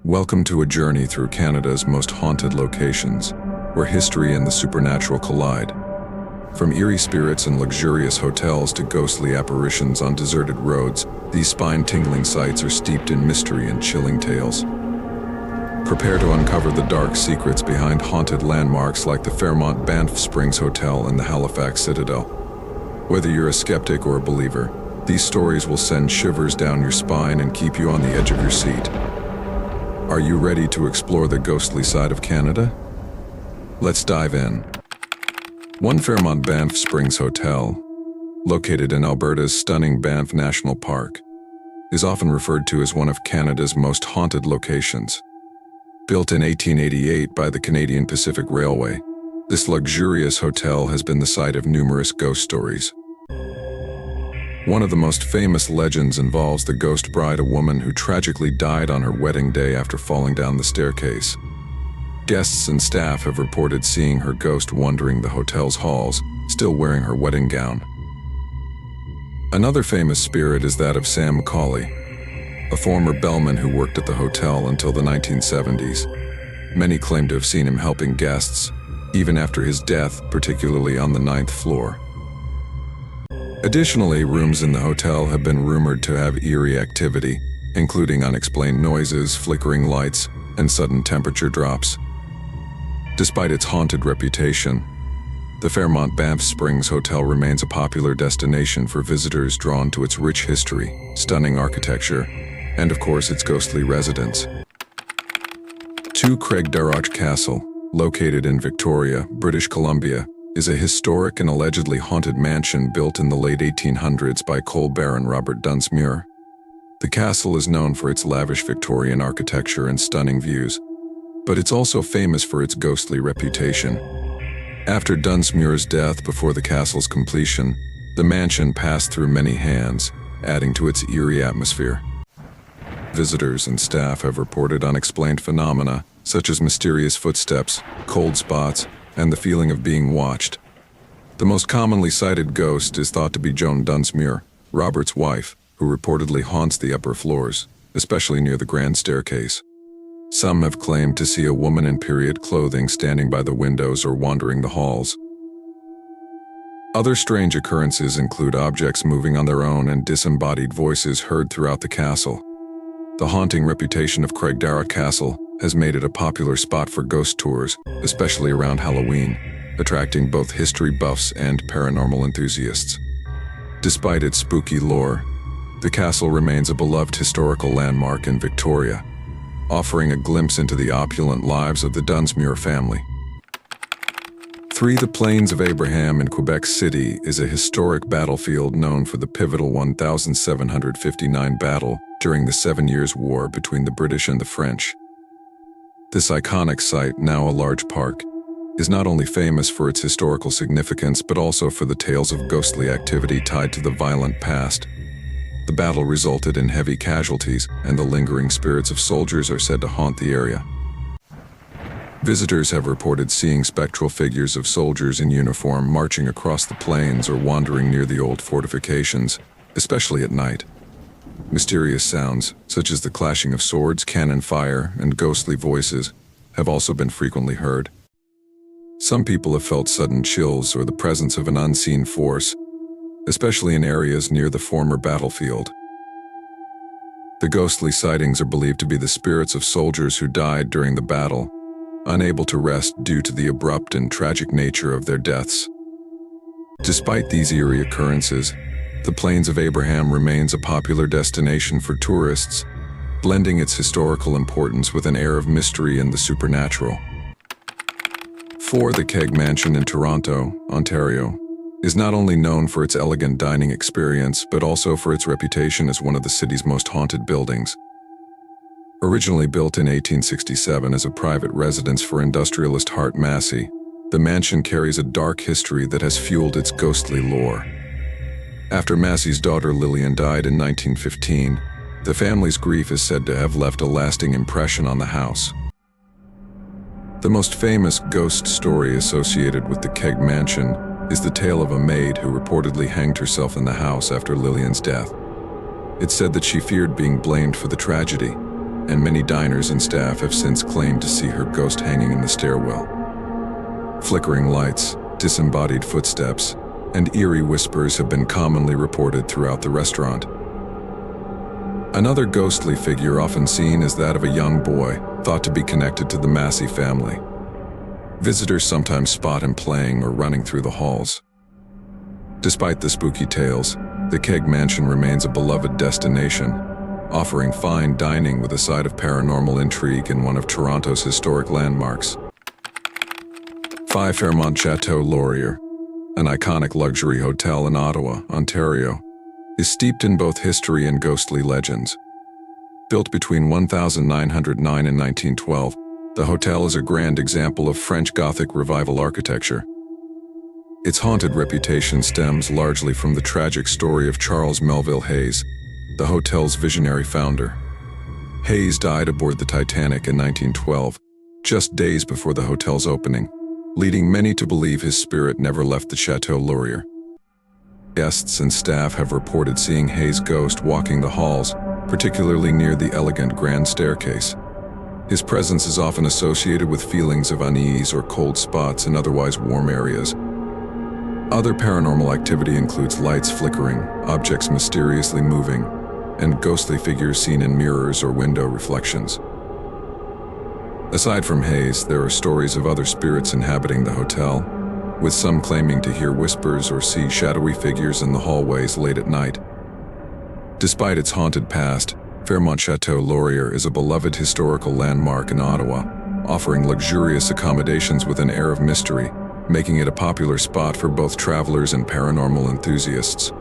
Welcome to a journey through Canada's most haunted locations, where history and the supernatural collide. From eerie spirits and luxurious hotels to ghostly apparitions on deserted roads, these spine-tingling sights are steeped in mystery and chilling tales. Prepare to uncover the dark secrets behind haunted landmarks like the Fairmont Banff Springs Hotel and the Halifax Citadel. Whether you're a skeptic or a believer, these stories will send shivers down your spine and keep you on the edge of your seat. Are you ready to explore the ghostly side of Canada? Let's dive in. One Fairmont Banff Springs Hotel, located in Alberta's stunning Banff National Park, is often referred to as one of Canada's most haunted locations. Built in 1888 by the Canadian Pacific Railway, this luxurious hotel has been the site of numerous ghost stories. One of the most famous legends involves the ghost bride, a woman who tragically died on her wedding day after falling down the staircase. Guests and staff have reported seeing her ghost wandering the hotel's halls, still wearing her wedding gown. Another famous spirit is that of Sam Macaulay, a former bellman who worked at the hotel until the 1970s. Many claim to have seen him helping guests, even after his death, particularly on the 9th floor. Additionally, rooms in the hotel have been rumored to have eerie activity, including unexplained noises, flickering lights, and sudden temperature drops. Despite its haunted reputation, the Fairmont Banff Springs Hotel remains a popular destination for visitors drawn to its rich history, stunning architecture, and of course its ghostly residents. 2 Craig Darroch Castle, located in Victoria, British Columbia, is a historic and allegedly haunted mansion built in the late 1800s by coal baron Robert Dunsmuir. The castle is known for its lavish Victorian architecture and stunning views, but it's also famous for its ghostly reputation. After Dunsmuir's death before the castle's completion, the mansion passed through many hands, adding to its eerie atmosphere. Visitors and staff have reported unexplained phenomena, such as mysterious footsteps, cold spots, and the feeling of being watched. The most commonly cited ghost is thought to be Joan Dunsmuir, Robert's wife, who reportedly haunts the upper floors, especially near the grand staircase. Some have claimed to see a woman in period clothing standing by the windows or wandering the halls. Other strange occurrences include objects moving on their own and disembodied voices heard throughout the castle. The haunting reputation of Craig Darroch Castle has made it a popular spot for ghost tours, especially around Halloween, attracting both history buffs and paranormal enthusiasts. Despite its spooky lore, the castle remains a beloved historical landmark in Victoria, offering a glimpse into the opulent lives of the Dunsmuir family. 3 The Plains of Abraham in Quebec City is a historic battlefield known for the pivotal 1759 battle during the 7 Years' War between the British and the French. This iconic site, now a large park, is not only famous for its historical significance but also for the tales of ghostly activity tied to the violent past. The battle resulted in heavy casualties, and the lingering spirits of soldiers are said to haunt the area. Visitors have reported seeing spectral figures of soldiers in uniform marching across the plains or wandering near the old fortifications, especially at night. Mysterious sounds, such as the clashing of swords, cannon fire, and ghostly voices, have also been frequently heard. Some people have felt sudden chills or the presence of an unseen force, especially in areas near the former battlefield. The ghostly sightings are believed to be the spirits of soldiers who died during the battle, unable to rest due to the abrupt and tragic nature of their deaths. Despite these eerie occurrences, the Plains of Abraham remains a popular destination for tourists, blending its historical importance with an air of mystery and the supernatural. 4 The Keg Mansion in Toronto, Ontario, is not only known for its elegant dining experience but also for its reputation as one of the city's most haunted buildings. Originally built in 1867 as a private residence for industrialist Hart Massey, the mansion carries a dark history that has fueled its ghostly lore. After Massey's daughter Lillian died in 1915, the family's grief is said to have left a lasting impression on the house. The most famous ghost story associated with the Keg Mansion is the tale of a maid who reportedly hanged herself in the house after Lillian's death. It's said that she feared being blamed for the tragedy, and many diners and staff have since claimed to see her ghost hanging in the stairwell. Flickering lights, disembodied footsteps, and eerie whispers have been commonly reported throughout the restaurant. Another ghostly figure often seen is that of a young boy, thought to be connected to the Massey family. Visitors sometimes spot him playing or running through the halls. Despite the spooky tales, the Keg Mansion remains a beloved destination, offering fine dining with a side of paranormal intrigue in one of Toronto's historic landmarks. 5 Fairmont Chateau, Laurier, an iconic luxury hotel in Ottawa, Ontario, is steeped in both history and ghostly legends. Built between 1909 and 1912, the hotel is a grand example of French Gothic Revival architecture. Its haunted reputation stems largely from the tragic story of Charles Melville Hayes, the hotel's visionary founder. Hayes died aboard the Titanic in 1912, just days before the hotel's opening, leading many to believe his spirit never left the Chateau Laurier. Guests and staff have reported seeing Hayes' ghost walking the halls, particularly near the elegant grand staircase. His presence is often associated with feelings of unease or cold spots in otherwise warm areas. Other paranormal activity includes lights flickering, objects mysteriously moving, and ghostly figures seen in mirrors or window reflections. Aside from Hayes, there are stories of other spirits inhabiting the hotel, with some claiming to hear whispers or see shadowy figures in the hallways late at night. Despite its haunted past, Fairmont Chateau Laurier is a beloved historical landmark in Ottawa, offering luxurious accommodations with an air of mystery, making it a popular spot for both travelers and paranormal enthusiasts.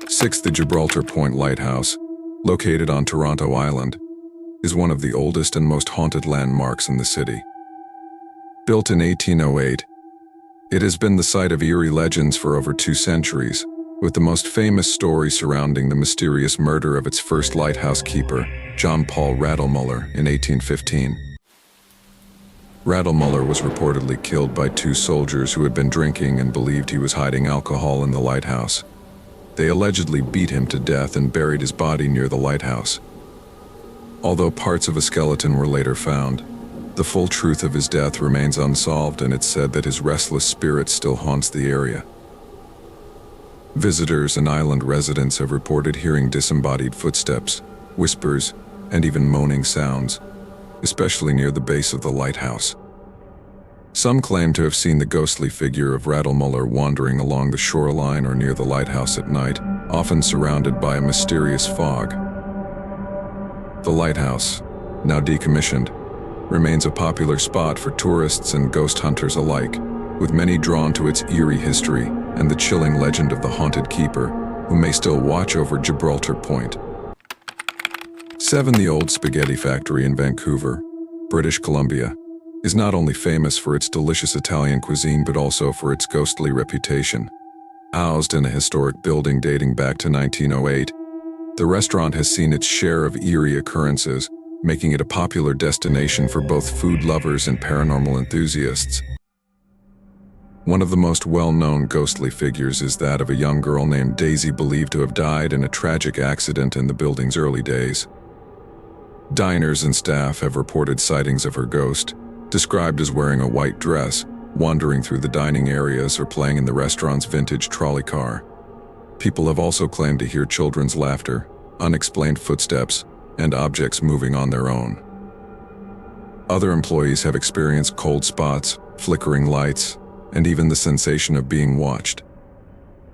6. The Gibraltar Point Lighthouse, located on Toronto Island, is one of the oldest and most haunted landmarks in the city. Built in 1808, it has been the site of eerie legends for over 2 centuries, with the most famous story surrounding the mysterious murder of its first lighthouse keeper, John Paul Rattlemuller, in 1815. Rattlemuller was reportedly killed by 2 soldiers who had been drinking and believed he was hiding alcohol in the lighthouse. They allegedly beat him to death and buried his body near the lighthouse. Although parts of a skeleton were later found, the full truth of his death remains unsolved, and it's said that his restless spirit still haunts the area. Visitors and island residents have reported hearing disembodied footsteps, whispers, and even moaning sounds, especially near the base of the lighthouse. Some claim to have seen the ghostly figure of Rattlemuller wandering along the shoreline or near the lighthouse at night, often surrounded by a mysterious fog. The lighthouse, now decommissioned, remains a popular spot for tourists and ghost hunters alike, with many drawn to its eerie history and the chilling legend of the haunted keeper, who may still watch over Gibraltar Point. 7. The Old Spaghetti Factory in Vancouver, British Columbia, is not only famous for its delicious Italian cuisine but also for its ghostly reputation. Housed in a historic building dating back to 1908, the restaurant has seen its share of eerie occurrences, making it a popular destination for both food lovers and paranormal enthusiasts. One of the most well-known ghostly figures is that of a young girl named Daisy, believed to have died in a tragic accident in the building's early days. Diners and staff have reported sightings of her ghost, described as wearing a white dress, wandering through the dining areas or playing in the restaurant's vintage trolley car. People have also claimed to hear children's laughter, unexplained footsteps, and objects moving on their own. Other employees have experienced cold spots, flickering lights, and even the sensation of being watched.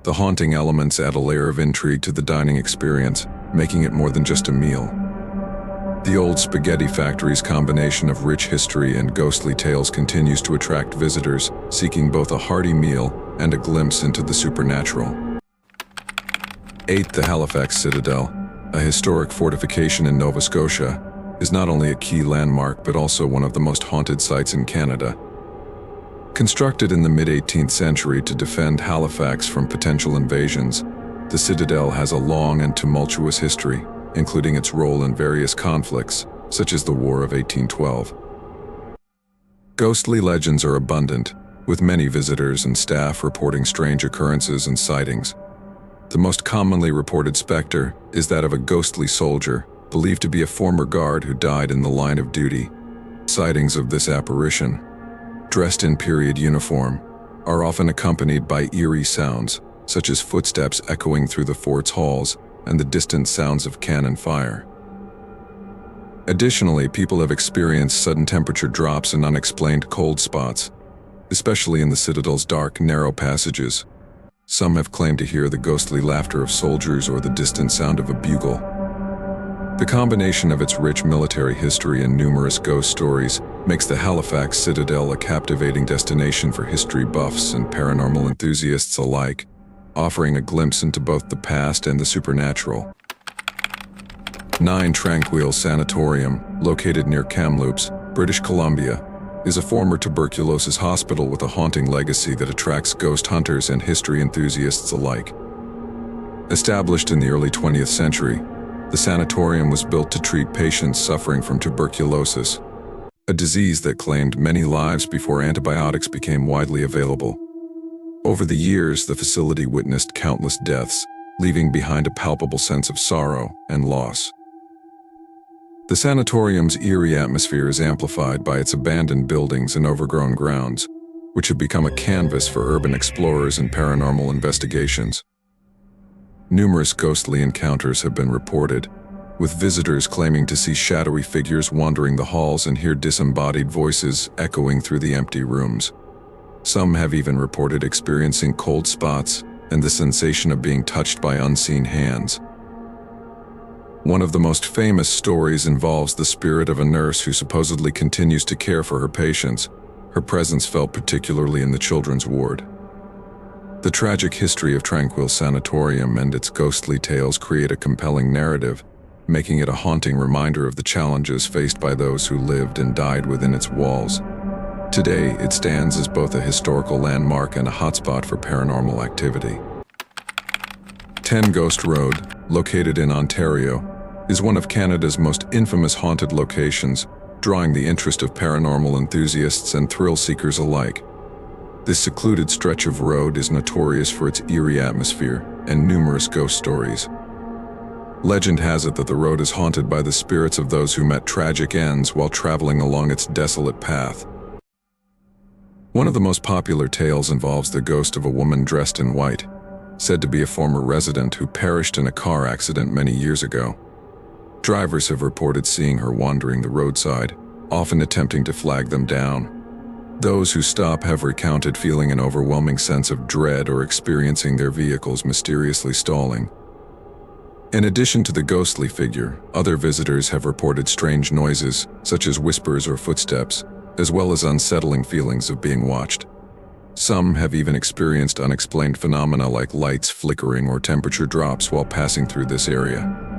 The haunting elements add a layer of intrigue to the dining experience, making it more than just a meal. The Old Spaghetti Factory's combination of rich history and ghostly tales continues to attract visitors seeking both a hearty meal and a glimpse into the supernatural. 8. The Halifax Citadel, a historic fortification in Nova Scotia, is not only a key landmark but also one of the most haunted sites in Canada. Constructed in the mid-18th century to defend Halifax from potential invasions, the Citadel has a long and tumultuous history, including its role in various conflicts, such as the War of 1812. Ghostly legends are abundant, with many visitors and staff reporting strange occurrences and sightings. The most commonly reported specter is that of a ghostly soldier, believed to be a former guard who died in the line of duty. Sightings of this apparition, dressed in period uniform, are often accompanied by eerie sounds, such as footsteps echoing through the fort's halls and the distant sounds of cannon fire. Additionally, people have experienced sudden temperature drops and unexplained cold spots, especially in the Citadel's dark, narrow passages. Some have claimed to hear the ghostly laughter of soldiers or the distant sound of a bugle. The combination of its rich military history and numerous ghost stories makes the Halifax Citadel a captivating destination for history buffs and paranormal enthusiasts alike, offering a glimpse into both the past and the supernatural. 9. Tranquil Sanatorium, located near Kamloops, British Columbia, is a former tuberculosis hospital with a haunting legacy that attracts ghost hunters and history enthusiasts alike. Established in the early 20th century, the sanatorium was built to treat patients suffering from tuberculosis, a disease that claimed many lives before antibiotics became widely available. Over the years, the facility witnessed countless deaths, leaving behind a palpable sense of sorrow and loss. The sanatorium's eerie atmosphere is amplified by its abandoned buildings and overgrown grounds, which have become a canvas for urban explorers and paranormal investigations. Numerous ghostly encounters have been reported, with visitors claiming to see shadowy figures wandering the halls and hear disembodied voices echoing through the empty rooms. Some have even reported experiencing cold spots and the sensation of being touched by unseen hands. One of the most famous stories involves the spirit of a nurse who supposedly continues to care for her patients. Her presence felt particularly in the children's ward. The tragic history of Tranquil Sanatorium and its ghostly tales create a compelling narrative, making it a haunting reminder of the challenges faced by those who lived and died within its walls. Today, it stands as both a historical landmark and a hotspot for paranormal activity. 10. Ghost Road, located in Ontario, is one of Canada's most infamous haunted locations, drawing the interest of paranormal enthusiasts and thrill-seekers alike. This secluded stretch of road is notorious for its eerie atmosphere and numerous ghost stories. Legend has it that the road is haunted by the spirits of those who met tragic ends while traveling along its desolate path. One of the most popular tales involves the ghost of a woman dressed in white, said to be a former resident who perished in a car accident many years ago. Drivers have reported seeing her wandering the roadside, often attempting to flag them down. Those who stop have recounted feeling an overwhelming sense of dread or experiencing their vehicles mysteriously stalling. In addition to the ghostly figure, other visitors have reported strange noises, such as whispers or footsteps, as well as unsettling feelings of being watched. Some have even experienced unexplained phenomena like lights flickering or temperature drops while passing through this area.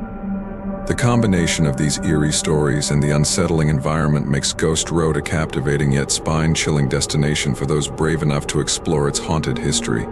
The combination of these eerie stories and the unsettling environment makes Ghost Road a captivating yet spine-chilling destination for those brave enough to explore its haunted history.